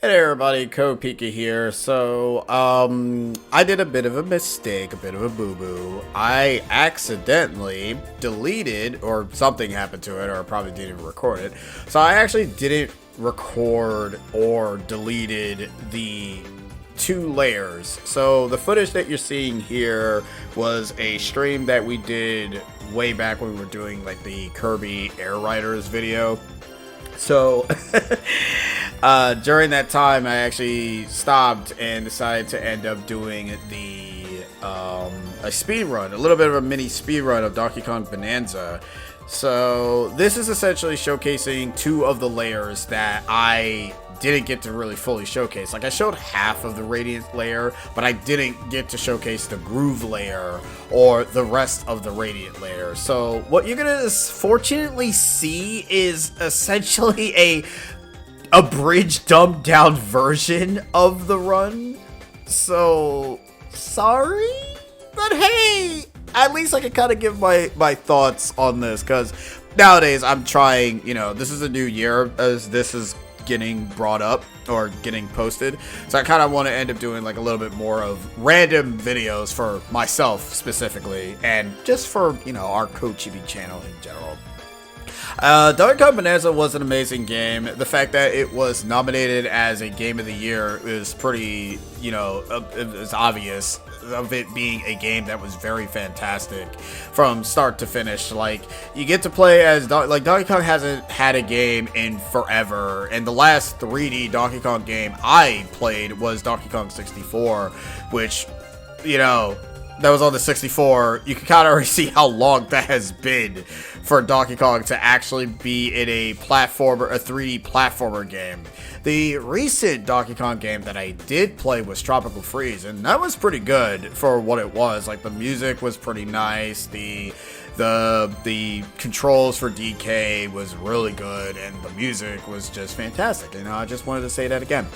Hey everybody, CodePika here. So, I did a bit of a mistake, a bit of a boo-boo. I accidentally deleted, or something happened to it, or I probably didn't record it. So I actually didn't record or deleted the two layers. So the footage that you're seeing here was a stream that we did way back when we were doing like the Kirby Air Riders video. So during that time, I actually stopped and decided to end up doing a speed run, a little bit of a mini speed run of Donkey Kong Bananza. So this is essentially showcasing two of the layers that I didn't get to really fully showcase. Like, I showed half of the Radiant layer, but I didn't get to showcase the Groove layer or the rest of the Radiant layer. So what you're gonna fortunately see is essentially a abridged, dumbed down version of the run. So sorry, but hey, at least I can kind of give my thoughts on this, because nowadays I'm trying, you know, this is a new year as this is getting brought up or getting posted, so I kind of want to end up doing like a little bit more of random videos for myself specifically, and just for, you know, our CodeChibi channel in general. Donkey Kong Bananza was an amazing game. The fact that it was nominated as a game of the year is pretty, you know, it's obvious of it being a game that was very fantastic from start to finish. Like, you get to play as Donkey Kong hasn't had a game in forever, and the last 3D Donkey Kong game I played was Donkey Kong 64, which, you know, that was on the 64. You can kind of already see how long that has been for Donkey Kong to actually be in a platformer, a 3D platformer game. The recent Donkey Kong game that I did play was Tropical Freeze, and that was pretty good for what it was. Like, the music was pretty nice, the controls for DK was really good, and the music was just fantastic. You know, I just wanted to say that again.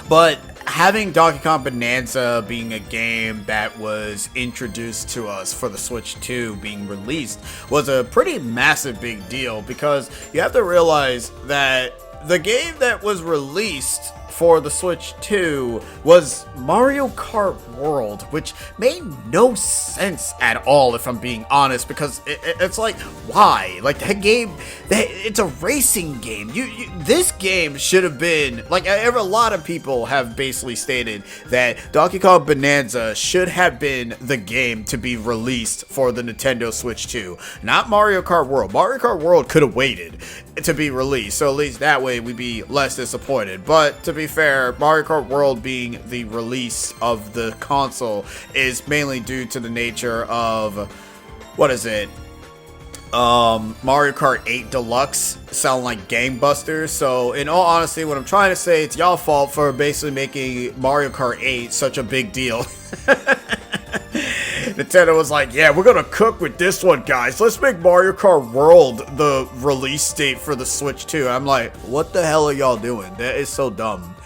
But having Donkey Kong Bananza being a game that was introduced to us for the Switch 2 being released was a pretty massive big deal, because you have to realize that the game that was released for the Switch 2 was Mario Kart World, which made no sense at all, if I'm being honest, because it's like, why? Like, that game, it's a racing game. This game should have been, like, a lot of people have basically stated that Donkey Kong Bananza should have been the game to be released for the Nintendo Switch 2, not Mario Kart World. Mario Kart World could have waited to be released, so at least that way we'd be less disappointed. But to be fair, Mario Kart World being the release of the console is mainly due to the nature of, what is it, Mario Kart 8 Deluxe sound like gangbusters. So in all honesty, what I'm trying to say, it's y'all fault for basically making Mario Kart 8 such a big deal. Nintendo was like, yeah, we're gonna cook with this one, guys. Let's make Mario Kart World the release date for the Switch 2. I'm like, what the hell are y'all doing? That is so dumb.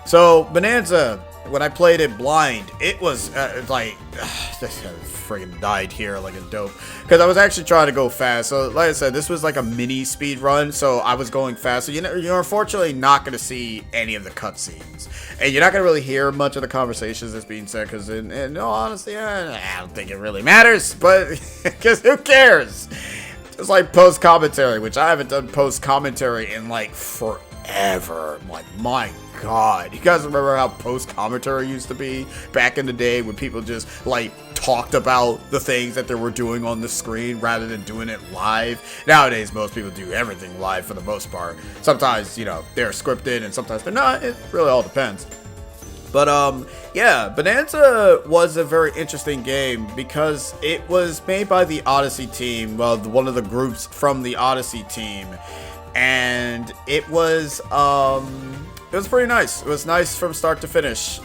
So, Bananza, when I played it blind, it was like, this friggin' died here like a dope, because I was actually trying to go fast. So, like I said, this was like a mini speed run, so I was going fast. So, you know, you're unfortunately not going to see any of the cutscenes, and you're not going to really hear much of the conversations that's being said, because in all honesty, I don't think it really matters, but because who cares? It's like post-commentary, which I haven't done post-commentary in like forever. I'm like, my God, you guys remember how post-commentary used to be back in the day, when people just like talked about the things that they were doing on the screen rather than doing it live? Nowadays, most people do everything live for the most part. Sometimes, you know, they're scripted and sometimes they're not. It really all depends. But yeah, Bananza was a very interesting game because it was made by the Odyssey team, well, one of the groups from the Odyssey team, and it was pretty nice. It was nice from start to finish.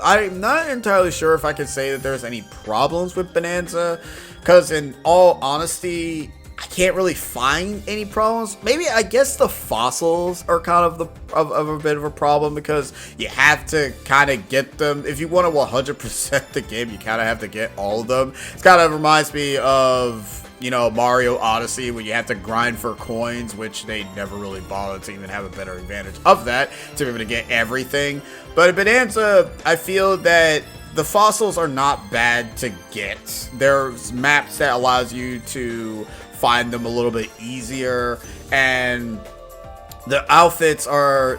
I'm not entirely sure if I can say that there's any problems with Bananza, because in all honesty, I can't really find any problems. Maybe, I guess the fossils are kind of a bit of a problem, because you have to kind of get them. If you want to 100% the game, you kind of have to get all of them. It kind of reminds me of you know, Mario Odyssey, when you have to grind for coins, which they never really bothered to even have a better advantage of that, to be able to get everything. But Bonanza, I feel that the fossils are not bad to get. There's maps that allows you to find them a little bit easier, and the outfits are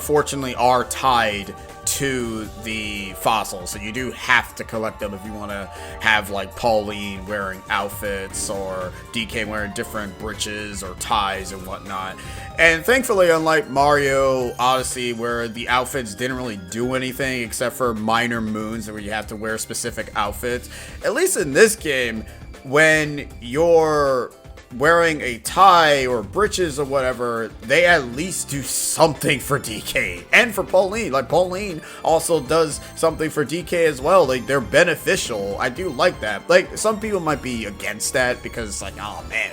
fortunately are tied to the fossils, so you do have to collect them if you want to have like Pauline wearing outfits or DK wearing different breeches or ties and whatnot. And thankfully, unlike Mario Odyssey, where the outfits didn't really do anything except for minor moons where you have to wear specific outfits, at least in this game, when you're wearing a tie or breeches or whatever, they at least do something for DK and for Pauline. Like, Pauline also does something for DK as well. Like, they're beneficial. I do like that. Like, some people might be against that because it's like, oh man,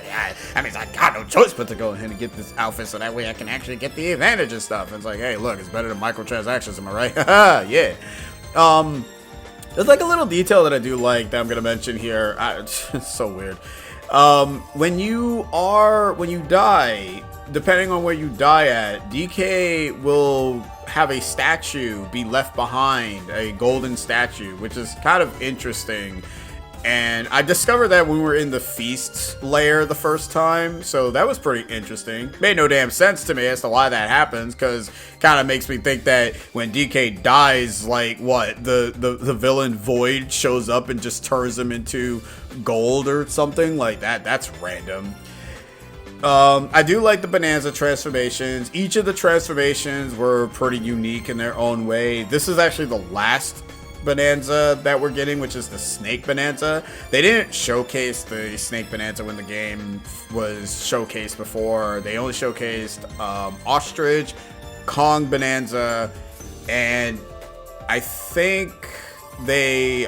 I mean, I got no choice but to go ahead and get this outfit so that way I can actually get the advantage and stuff. And it's like, hey, look, it's better than microtransactions, am I right? Yeah. There's like a little detail that I do like that I'm gonna mention here. It's so weird. When you die, depending on where you die at, DK will have a statue be left behind, a golden statue, which is kind of interesting. And I discovered that when we were in the feast layer the first time, so that was pretty interesting. Made no damn sense to me as to why that happens, because kind of makes me think that when DK dies, like, what, the villain Void shows up and just turns him into gold or something like that. That's random. I do like the Bonanza transformations. Each of the transformations were pretty unique in their own way. This is actually the last Bonanza that we're getting, which is the Snake Bonanza. They didn't showcase the Snake Bonanza when the game was showcased before. They only showcased Ostrich, Kong Bonanza, and I think they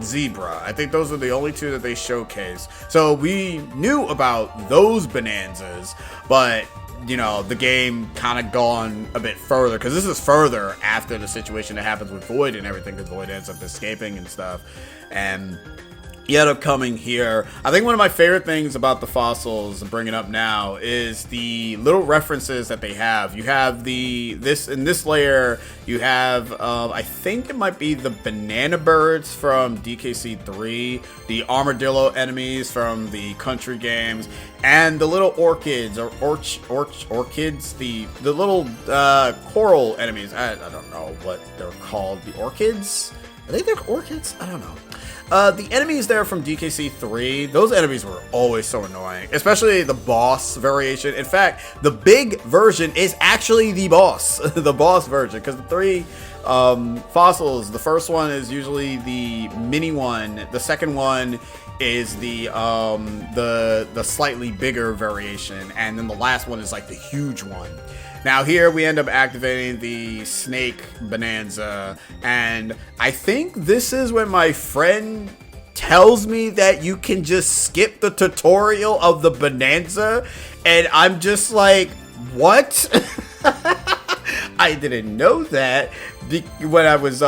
Zebra. I think those are the only two that they showcased. So we knew about those Bonanzas, but you know, the game kind of gone a bit further, because this is further after the situation that happens with Void and everything, because Void ends up escaping and stuff, and he ended up coming here. I think one of my favorite things about the fossils, and bring it up now, is the little references that they have. You have in this layer, you have, I think it might be the banana birds from DKC3, the armadillo enemies from the country games, and the little orchids, or orchids, the little coral enemies. I don't know what they're called. The orchids? I think they're orchids? I don't know. The enemies there from DKC3, those enemies were always so annoying, especially the boss variation. In fact, the big version is actually the boss, the boss version, because the three fossils, the first one is usually the mini one, the second one is the slightly bigger variation, and then the last one is like the huge one. Now here we end up activating the Snake Bonanza, and I think this is when my friend tells me that you can just skip the tutorial of the Bonanza, and I'm just like, what? I didn't know that when I was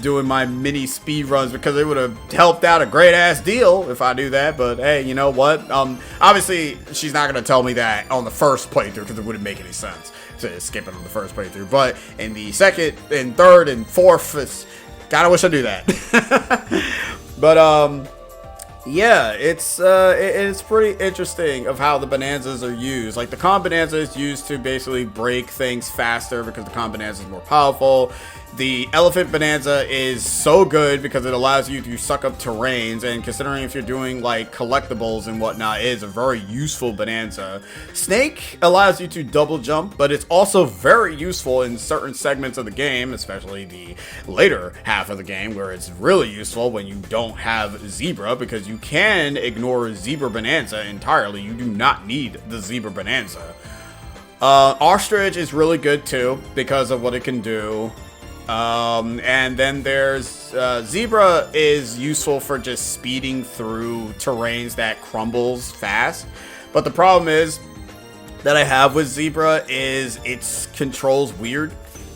doing my mini speed runs, because it would have helped out a great ass deal if I knew that. But hey, you know what? Obviously she's not gonna tell me that on the first playthrough, because it wouldn't make any sense to skip it on the first playthrough. But in the second and third and fourth, it's kinda wish I knew that. But yeah, it's pretty interesting of how the Bonanzas are used. Like, the Con Bonanza is used to basically break things faster because the Con Bonanza is more powerful. The Elephant Bonanza is so good because it allows you to suck up terrains, and considering if you're doing like collectibles and whatnot, it is a very useful Bonanza. Snake allows you to double jump, but it's also very useful in certain segments of the game, especially the later half of the game, where it's really useful when you don't have Zebra, because you can ignore Zebra Bonanza entirely. You do not need the Zebra Bonanza. Ostrich is really good too because of what it can do. And then there's Zebra is useful for just speeding through terrains that crumbles fast. But the problem is that I have with Zebra is its controls weird.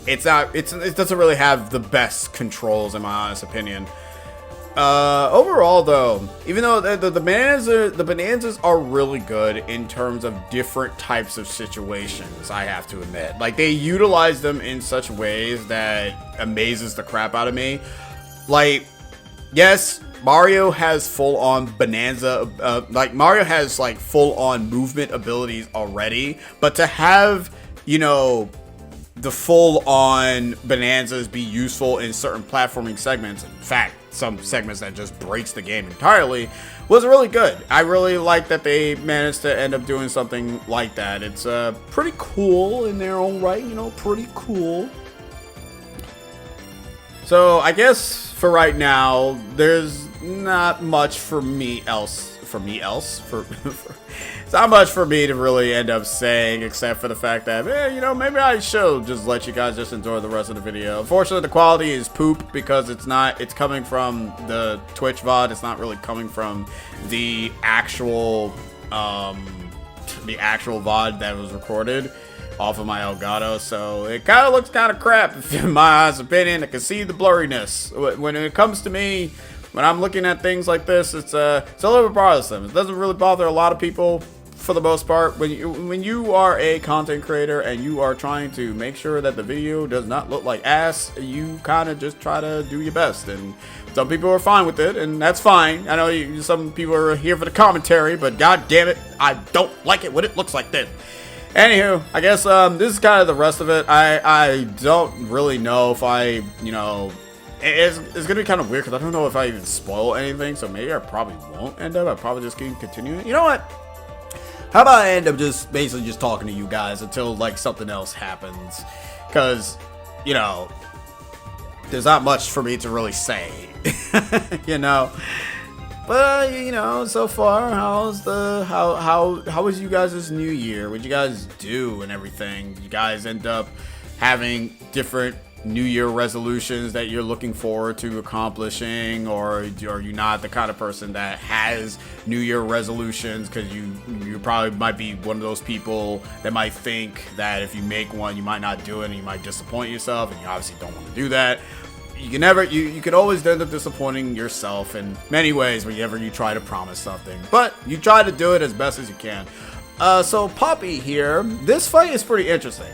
It doesn't really have the best controls in my honest opinion. Overall though, even though the Bananzas are really good in terms of different types of situations, I have to admit. Like, they utilize them in such ways that amazes the crap out of me. Like, yes, Mario has full-on Bananza, like, Mario has, like, full-on movement abilities already, but to have, you know, the full-on Bananzas be useful in certain platforming segments, in fact, some segments that just breaks the game entirely, was really good. I really like that they managed to end up doing something like that. It's pretty cool in their own right, you know, pretty cool. So I guess for right now, there's not much for me else. It's not much for me to really end up saying, except for the fact that, you know, maybe I should just let you guys just enjoy the rest of the video. Unfortunately, the quality is poop because it's coming from the Twitch VOD. It's not really coming from the actual VOD that was recorded off of my Elgato, so it kind of looks kind of crap, in my honest opinion. I can see the blurriness. When it comes to me, when I'm looking at things like this, it's a little bit bothersome. It doesn't really bother a lot of people for the most part. When you are a content creator and you are trying to make sure that the video does not look like ass, you kind of just try to do your best, and some people are fine with it, and that's fine. I know some people are here for the commentary, but god damn it, I don't like it when it looks like this. Anywho, I guess this is kind of the rest of it. I don't really know if I, you know, it's gonna be kind of weird because I don't know if I even spoil anything, so maybe I probably won't end up. I'll probably just keep continuing. You know what? How about I end up just basically just talking to you guys until like something else happens, because, you know, there's not much for me to really say, you know. But you know, so far, how was you guys this new year? What'd you guys do and everything? Did you guys end up having different New Year resolutions that you're looking forward to accomplishing, or are you not the kind of person that has New Year resolutions? Because you probably might be one of those people that might think that if you make one, you might not do it and you might disappoint yourself, and you obviously don't want to do that. You can always end up disappointing yourself in many ways whenever you try to promise something, but you try to do it as best as you can. So Poppy here, this fight is pretty interesting.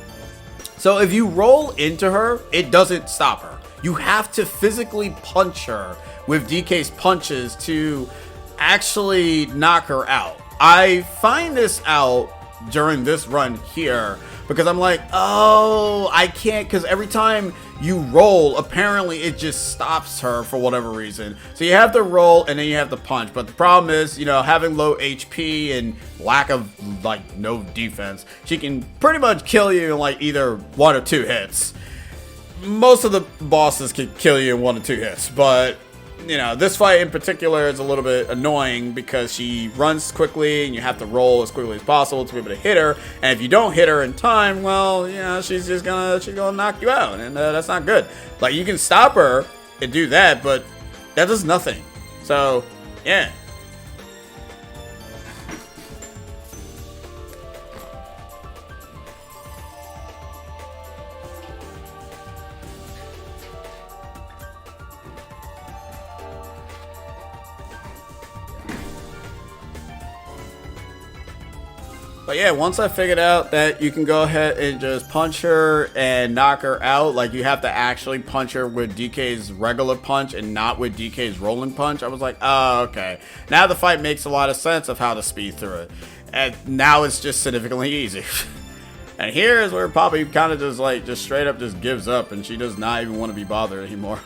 So if you roll into her, it doesn't stop her. You have to physically punch her with DK's punches to actually knock her out. I find this out during this run here because I'm like, oh, I can't, because every time you roll, apparently it just stops her for whatever reason. So you have to roll and then you have to punch. But the problem is, you know, having low HP and lack of, like, no defense, she can pretty much kill you in, like, either 1 or 2 hits. Most of the bosses can kill you in 1 or 2 hits, but, you know, this fight in particular is a little bit annoying because she runs quickly and you have to roll as quickly as possible to be able to hit her. And if you don't hit her in time, well, you know, she's gonna knock you out, and that's not good. Like, you can stop her and do that, but that does nothing. So, yeah. But yeah, once I figured out that you can go ahead and just punch her and knock her out, like you have to actually punch her with DK's regular punch and not with DK's rolling punch, I was like, oh, okay. Now the fight makes a lot of sense of how to speed through it. And now it's just significantly easy. And here is where Poppy kind of just straight up just gives up, and she does not even want to be bothered anymore.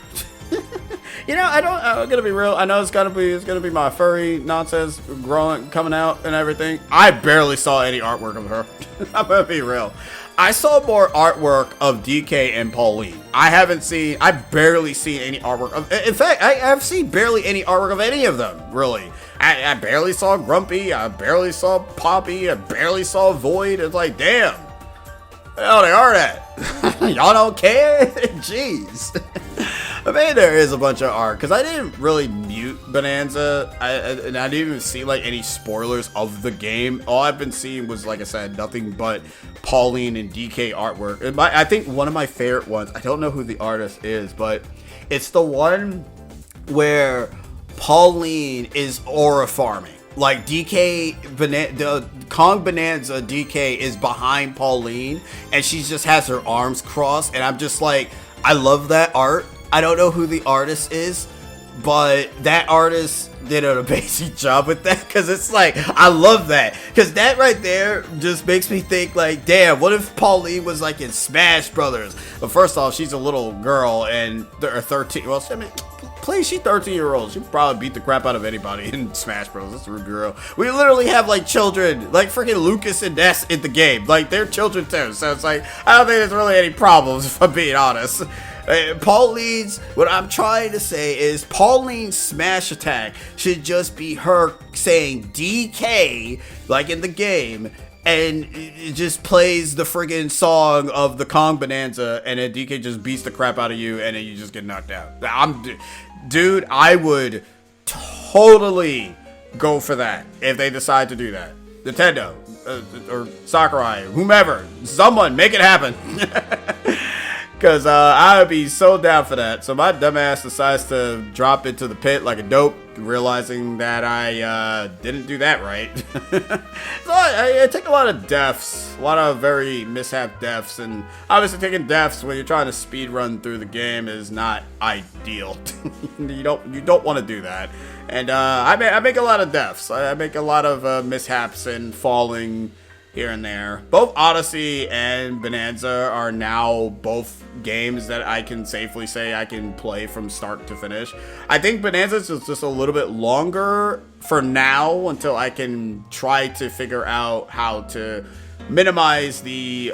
You know, I'm gonna be real. I know it's gonna be my furry nonsense coming out and everything. I barely saw any artwork of her. I'm gonna be real. I saw more artwork of DK and Pauline. I barely see any artwork of, in fact, I've seen barely any artwork of any of them, really. I barely saw Grumpy, I barely saw Poppy, I barely saw Void. It's like, damn. Hell, they are that. Y'all don't care? Jeez. I mean, there is a bunch of art, because I didn't really mute Bananza, and I didn't even see, like, any spoilers of the game. All I've been seeing was, like I said, nothing but Pauline and DK artwork. And I think one of my favorite ones, I don't know who the artist is, but it's the one where Pauline is aura farming. Like the Kong Bananza DK is behind Pauline, and she just has her arms crossed, and I'm just like, I love that art. I don't know who the artist is, but that artist did an amazing job with that, because it's like, I love that, because that right there just makes me think like, damn, what if Pauline was like in Smash Brothers? But first off, she's a little girl, and they're 13. Well, I mean, please, she's 13-year-old. She probably beat the crap out of anybody in Smash Bros. That's a rude girl. We literally have like children, like freaking Lucas and Ness in the game. Like, they're children too. So it's like, I don't think there's really any problems, if I'm being honest. Pauline's, what I'm trying to say is Pauline's smash attack should just be her saying DK, like in the game, and it just plays the friggin' song of the Kong Bananza, and then DK just beats the crap out of you, and then you just get knocked out. Dude, I would totally go for that if they decide to do that. Nintendo, or Sakurai, whomever, someone, make it happen. Because I would be so down for that. So my dumbass decides to drop into the pit like a dope, realizing that I didn't do that right. So I take a lot of deaths, a lot of very mishap deaths, and obviously taking deaths when you're trying to speed run through the game is not ideal. You don't want to do that. And I make a lot of deaths. I make a lot of mishaps and falling here and there. Both Odyssey and Bananza are now both games that I can safely say I can play from start to finish. I think Bananza is just a little bit longer for now, until I can try to figure out how to minimize the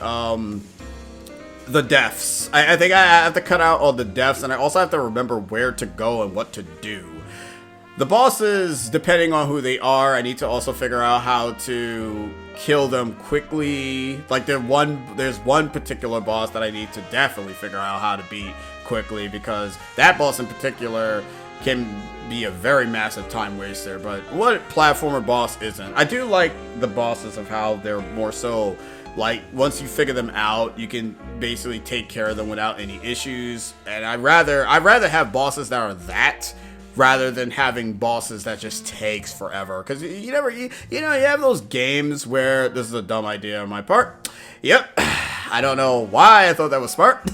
deaths. I think I have to cut out all the deaths, and I also have to remember where to go and what to do. The bosses, depending on who they are, I need to also figure out how to kill them quickly. Like there's one particular boss that I need to definitely figure out how to beat quickly, because that boss in particular can be a very massive time waster. But what platformer boss isn't? I do like the bosses of how they're more so like, once you figure them out, you can basically take care of them without any issues. And I'd rather have bosses that are that, rather than having bosses that just takes forever. Because you have those games where, this is a dumb idea on my part. Yep, I don't know why I thought that was smart.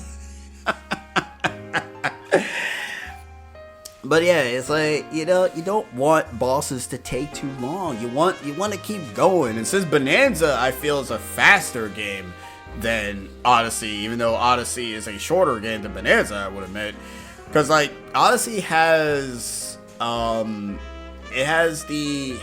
But yeah, it's like, you don't want bosses to take too long. You want to keep going. And since Bananza, I feel, is a faster game than Odyssey, even though Odyssey is a shorter game than Bananza, I would admit. Because, like, Odyssey has, it has the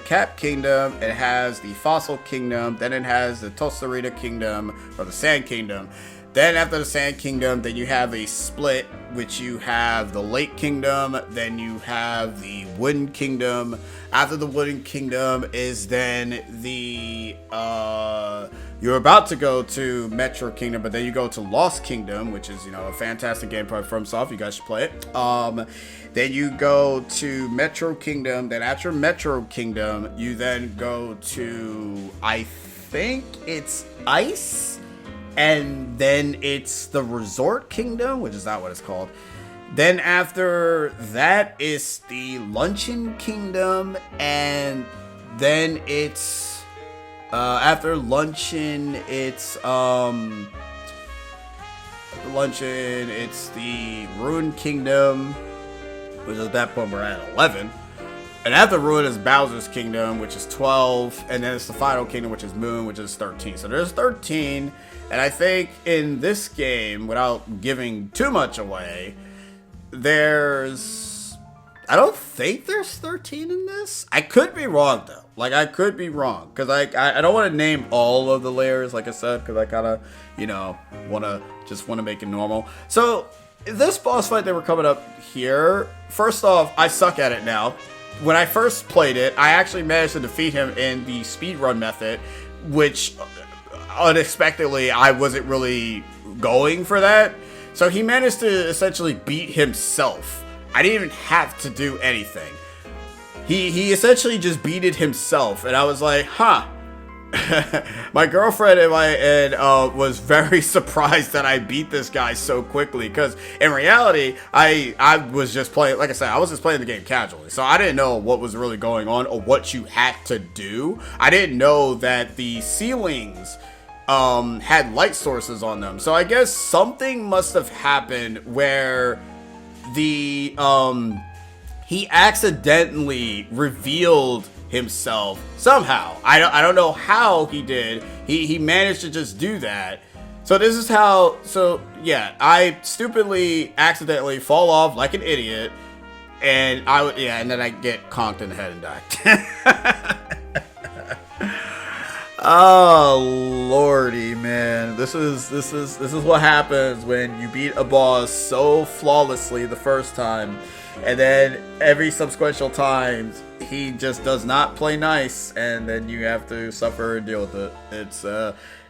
Cap Kingdom, it has the Fossil Kingdom, then it has the Tostarita Kingdom, or the Sand Kingdom. Then after the Sand Kingdom, then you have a split, which you have the Lake Kingdom, then you have the Wooden Kingdom. After the Wooden Kingdom is then the, you're about to go to Metro Kingdom, but then you go to Lost Kingdom, which is, a fantastic game from FromSoft. You guys should play it. Then you go to Metro Kingdom. Then after Metro Kingdom, you then go to, I think it's Ice. And then it's the Resort Kingdom, which is not what it's called. Then after that is the Luncheon Kingdom. And then it's... after Luncheon, it's the Ruin Kingdom, which is at that point we're at 11. And after Ruin is Bowser's Kingdom, which is 12. And then it's the Final Kingdom, which is Moon, which is 13. So there's 13. And I think in this game, without giving too much away, I don't think there's 13 in this. I could be wrong, though. Like, I could be wrong. Because I don't want to name all of the layers, like I said, because I kind of, want to make it normal. So, this boss fight that we're coming up here, first off, I suck at it now. When I first played it, I actually managed to defeat him in the speedrun method, which, unexpectedly, I wasn't really going for that. So he managed to essentially beat himself. I didn't even have to do anything. He essentially just beat it himself, and I was like, huh, my girlfriend was very surprised that I beat this guy so quickly, because in reality, I was just playing, like I said, I was just playing the game casually, so I didn't know what was really going on or what you had to do. I didn't know that the ceilings had light sources on them, so I guess something must have happened where the he accidentally revealed himself somehow. I don't know how he did. He managed to just do that. So this is how. So yeah, I stupidly accidentally fall off like an idiot, and and then I get conked in the head and die. Oh lordy, man, this is what happens when you beat a boss so flawlessly the first time, and then every subsequent times he just does not play nice, and then you have to suffer and deal with it.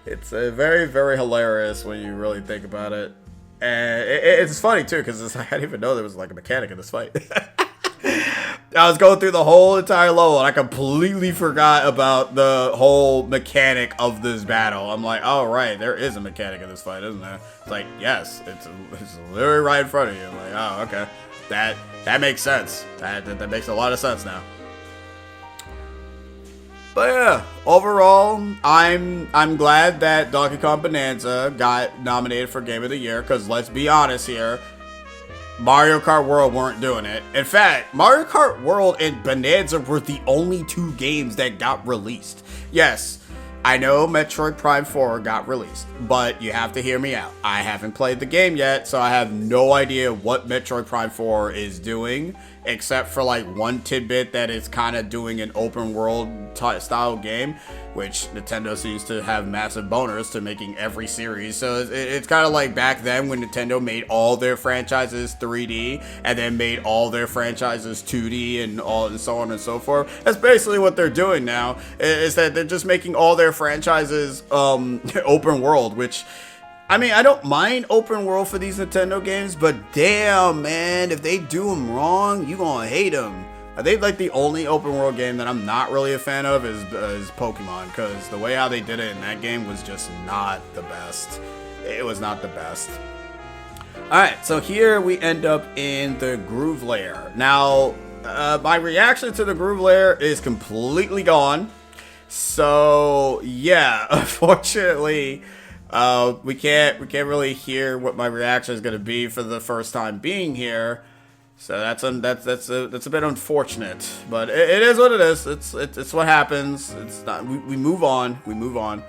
It's very, very hilarious when you really think about it, and it's funny too, because I didn't even know there was like a mechanic in this fight. I was going through the whole entire level and I completely forgot about the whole mechanic of this battle. I'm like, oh right, there is a mechanic in this fight, isn't there? It's like, yes, it's literally right in front of you. I'm like, oh, okay. That makes sense. That makes a lot of sense now. But yeah, overall, I'm glad that Donkey Kong Bonanza got nominated for Game of the Year, because let's be honest here, Mario Kart World weren't doing it. In fact, Mario Kart World and Bonanza were the only two games that got released. Yes, I know Metroid Prime 4 got released, but you have to hear me out. I haven't played the game yet, so I have no idea what Metroid Prime 4 is doing, except for like one tidbit that it's kind of doing an open world style game, which Nintendo seems to have massive boners to making every series. So it's kind of like back then when Nintendo made all their franchises 3D and then made all their franchises 2D and so on and so forth. That's basically what they're doing now, is that they're just making all their franchises open world, which, I mean, I don't mind open world for these Nintendo games, but damn, man, if they do them wrong, you gonna hate them. I think like the only open world game that I'm not really a fan of is Pokemon, because the way how they did it in that game was just not the best. It was not the best. Alright, so here we end up in the Groove Layer. Now, my reaction to the Groove Layer is completely gone. So, yeah, unfortunately, we can't really hear what my reaction is going to be for the first time being here. So that's a bit unfortunate, but it is what it is. It's what happens. It's not. We move on. We move on.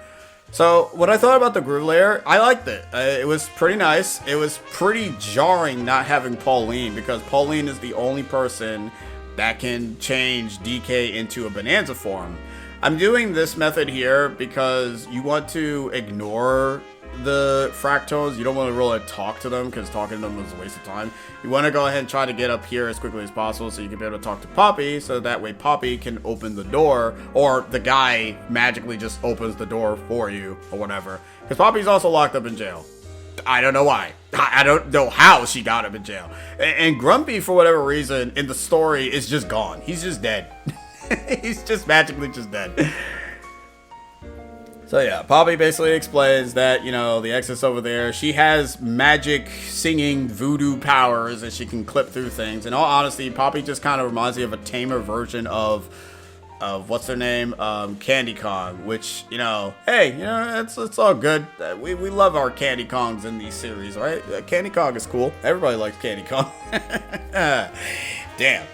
So what I thought about the Groove Layer, I liked it. It was pretty nice. It was pretty jarring not having Pauline, because Pauline is the only person that can change DK into a Bonanza form. I'm doing this method here because you want to ignore the Fractones. You don't want to really talk to them, because talking to them is a waste of time. You want to go ahead and try to get up here as quickly as possible so you can be able to talk to Poppy, so that way Poppy can open the door, or the guy magically just opens the door for you or whatever, because Poppy's also locked up in jail. I don't know why. I don't know how she got him in jail. And Grumpy, for whatever reason, in the story is just gone. He's just dead. He's just magically just dead. So yeah, Poppy basically explains that, you know, the exit's over there. She has magic singing voodoo powers and she can clip through things. In all honesty, Poppy just kind of reminds me of a tamer version of what's her name? Candy Kong, which, you know, hey, you know, it's all good. We love our Candy Kongs in these series, right? Candy Kong is cool. Everybody likes Candy Kong. Damn.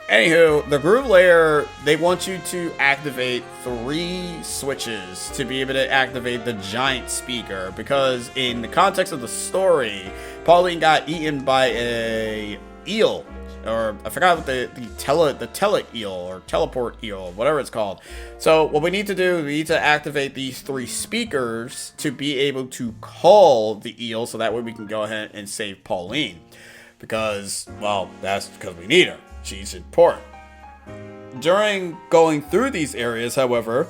Anywho, the Groove Layer, they want you to activate 3 switches to be able to activate the giant speaker, because in the context of the story, Pauline got eaten by a eel, or I forgot what the tele eel or teleport eel, whatever it's called. So what we need to do, we need to activate these 3 speakers to be able to call the eel, so that way we can go ahead and save Pauline, because, well, that's because we need her. She's important. During going through these areas, however,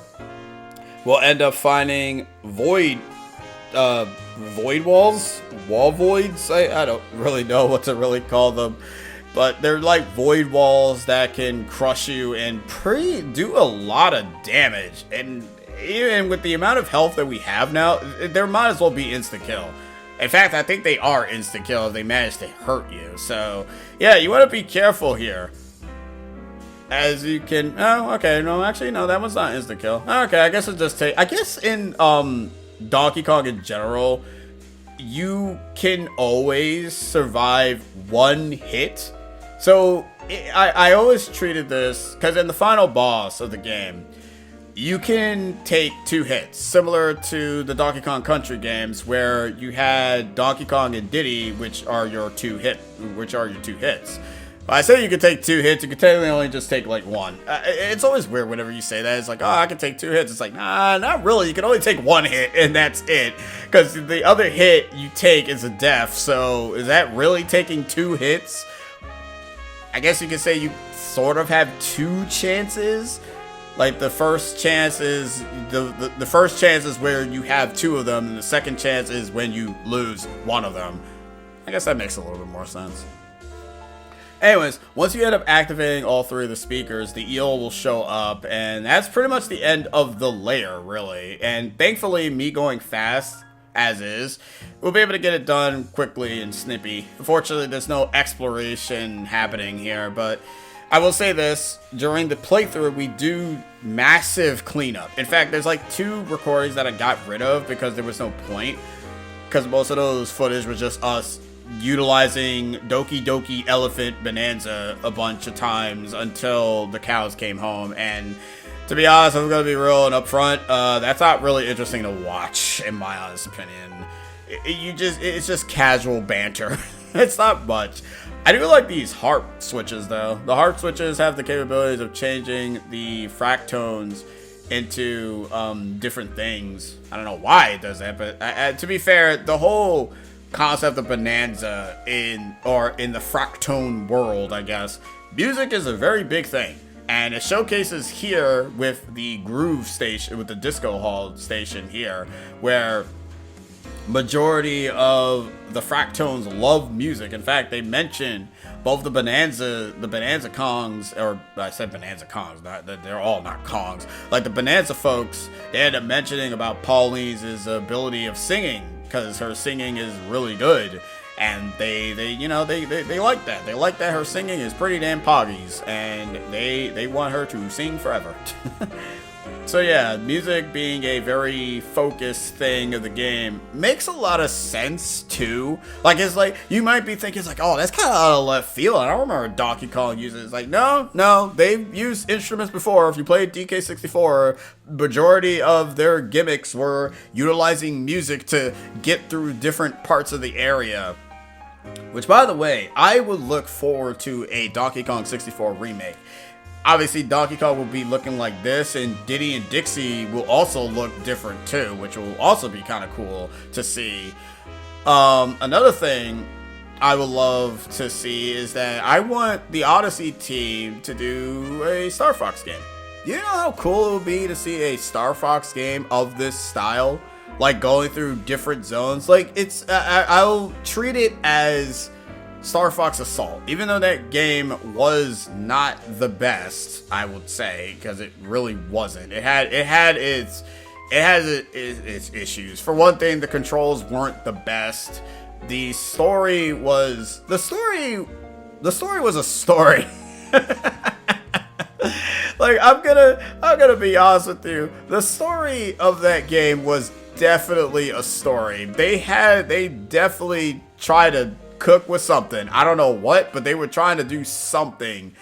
we'll end up finding void walls, wall voids. I don't really know what to really call them, but they're like void walls that can crush you and do a lot of damage. And even with the amount of health that we have now, there might as well be insta-kill. In fact, I think they are insta-kill if they manage to hurt you. So, yeah, you want to be careful here. As you can... Oh, okay. No, actually, no, that one's not insta-kill. Okay, I guess it just take... I guess in Donkey Kong in general, you can always survive one hit. So, I always treated this... Because in the final boss of the game, you can take 2 hits, similar to the Donkey Kong Country games, where you had Donkey Kong and Diddy, which are your 2 hits. But I say you can take 2 hits, you can technically only just take like 1. It's always weird whenever you say that. It's like, oh, I can take 2 hits. It's like, nah, not really. You can only take 1 hit, and that's it. Because the other hit you take is a death. So is that really taking 2 hits? I guess you could say you sort of have 2 chances. Like the first chance is the first chance is where you have 2 of them, and the second chance is when you lose 1 of them. I guess that makes a little bit more sense. Anyways, once you end up activating all 3 of the speakers, the eel will show up, and that's pretty much the end of the layer, really. And thankfully, me going fast, as is, we'll be able to get it done quickly and snippy. Unfortunately, there's no exploration happening here, but I will say this, during the playthrough, we do massive cleanup. In fact, there's like 2 recordings that I got rid of because there was no point. Because most of those footage was just us utilizing Doki Doki Elephant Bananza a bunch of times until the cows came home. And to be honest, I'm going to be real and upfront, that's not really interesting to watch, in my honest opinion. It's just casual banter. It's not much. I do like these harp switches, though. The harp switches have the capabilities of changing the fractones into different things. I don't know why it does that, but to be fair, the whole concept of Bananza in the fractone world, I guess, music is a very big thing. And it showcases here with the groove station, with the disco hall station here, where majority of the fractones love music. In fact, they mention both the Bananza Kongs, or I said Bananza Kongs, they're all not Kongs. Like the Bananza folks, they end up mentioning about Pauline's ability of singing, because her singing is really good. And they like that. They like that her singing is pretty damn poggies, and they want her to sing forever. So yeah, music being a very focused thing of the game makes a lot of sense too. Like, it's like, you might be thinking, it's like, oh, that's kind of out of left field. I don't remember Donkey Kong uses it. It's like, no, they've used instruments before. If you played DK64, majority of their gimmicks were utilizing music to get through different parts of the area. Which, by the way, I would look forward to a Donkey Kong 64 remake. Obviously, Donkey Kong will be looking like this, and Diddy and Dixie will also look different too, which will also be kind of cool to see. Another thing I would love to see is that I want the Odyssey team to do a Star Fox game. You know how cool it would be to see a Star Fox game of this style? Like, going through different zones. Like, it's, I'll treat it as Star Fox Assault, even though that game was not the best, I would say, because it really wasn't. It has its issues. For one thing, the controls weren't the best. The story was a story. Like, I'm gonna be honest with you. The story of that game was definitely a story. They definitely tried to cook with something. I don't know what, but they were trying to do something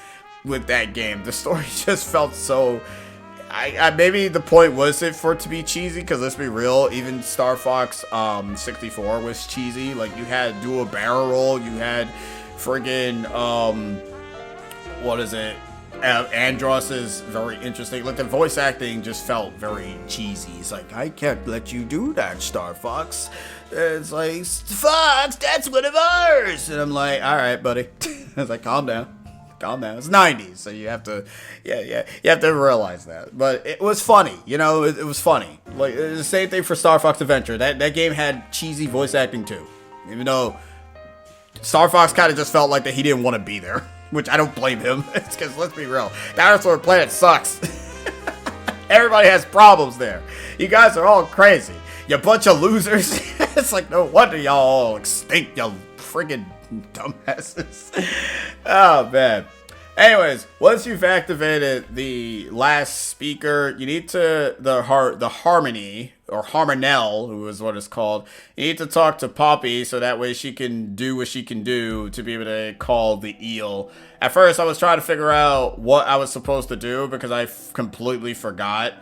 with that game. The story just felt so... maybe the point was for it to be cheesy, because let's be real, even Star Fox 64 was cheesy. Like, you had do a barrel roll, you had friggin' what is it? Andros is very interesting. Like, the voice acting just felt very cheesy. It's like, I can't let you do that, Star Fox. It's like, Fox, that's one of ours. And I'm like, all right, buddy. I was like, calm down. It's 90s, so you have to, you have to realize that. But it was funny, you know, it was funny. Like, the same thing for Star Fox Adventure. That game had cheesy voice acting too. Even though Star Fox kind of just felt like that he didn't want to be there. Which I don't blame him. It's because, let's be real, Dinosaur Planet sucks. Everybody has problems there. You guys are all crazy. You bunch of losers. It's like, no wonder y'all all extinct, you friggin' dumbasses. Oh, man. Anyways, once you've activated the last speaker, you need to, the Harmony, or Harmonelle, who is what it's called, you need to talk to Poppy so that way she can do what she can do to be able to call the eel. At first, I was trying to figure out what I was supposed to do because I completely forgot,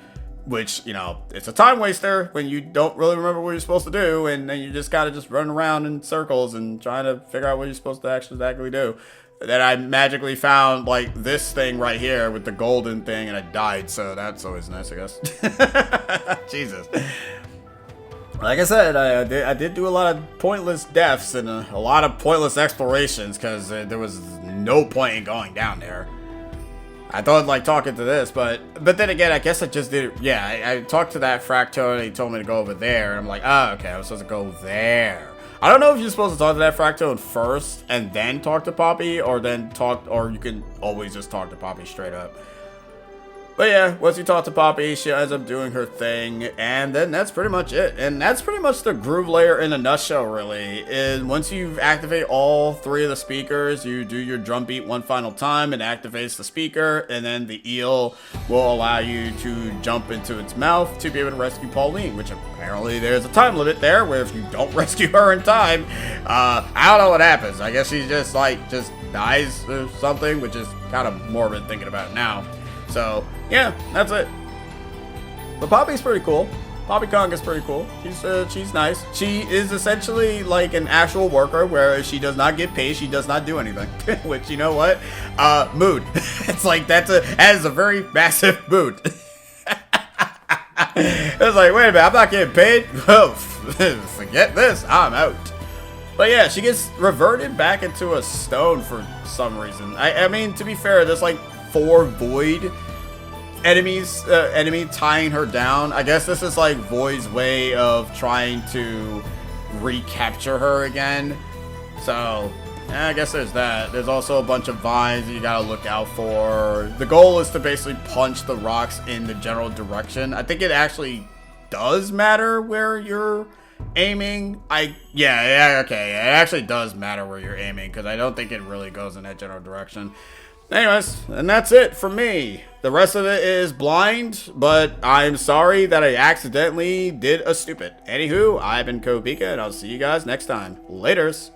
which, you know, it's a time waster when you don't really remember what you're supposed to do, and then you just gotta just run around in circles and trying to figure out what you're supposed to actually do. Then I magically found, like, this thing right here with the golden thing, and I died, so that's always nice, I guess. Jesus. Like I said, I did do a lot of pointless deaths and a lot of pointless explorations, because there was no point in going down there. I thought, like, talking to this, but then again, I guess I just did it. Yeah, I talked to that Fractone, and he told me to go over there, and I'm like, oh, okay, I was supposed to go there. I don't know if you're supposed to talk to that Fractone first and then talk to Poppy, or you can always just talk to Poppy straight up. But yeah, once you talk to Poppy, she ends up doing her thing, and then that's pretty much it. And that's pretty much the groove layer in a nutshell, really. And once you activate all 3 of the speakers, you do your drum beat one final time, and activates the speaker, and then the eel will allow you to jump into its mouth to be able to rescue Pauline, which apparently there's a time limit there, where if you don't rescue her in time, I don't know what happens. I guess she just dies or something, which is kind of morbid thinking about it now. So, yeah, that's it. But Poppy's pretty cool. Poppy Konga's pretty cool. She's nice. She is essentially like an actual worker, where she does not get paid, she does not do anything. Which, you know what? Mood. It's like, that is a very massive mood. It's like, wait a minute, I'm not getting paid? Oh, forget this, I'm out. But yeah, she gets reverted back into a stone for some reason. I mean, to be fair, there's like 4 void enemy tying her down. I guess this is like Void's way of trying to recapture her again. So, I guess there's that. There's also a bunch of vines that you gotta look out for. The goal is to basically punch the rocks in the general direction. I think it actually does matter where you're aiming. Yeah, okay. It actually does matter where you're aiming, because I don't think it really goes in that general direction. Anyways, and that's it for me. The rest of it is blind, but I'm sorry that I accidentally did a stupid. Anywho, I've been CodePika, and I'll see you guys next time. Laters.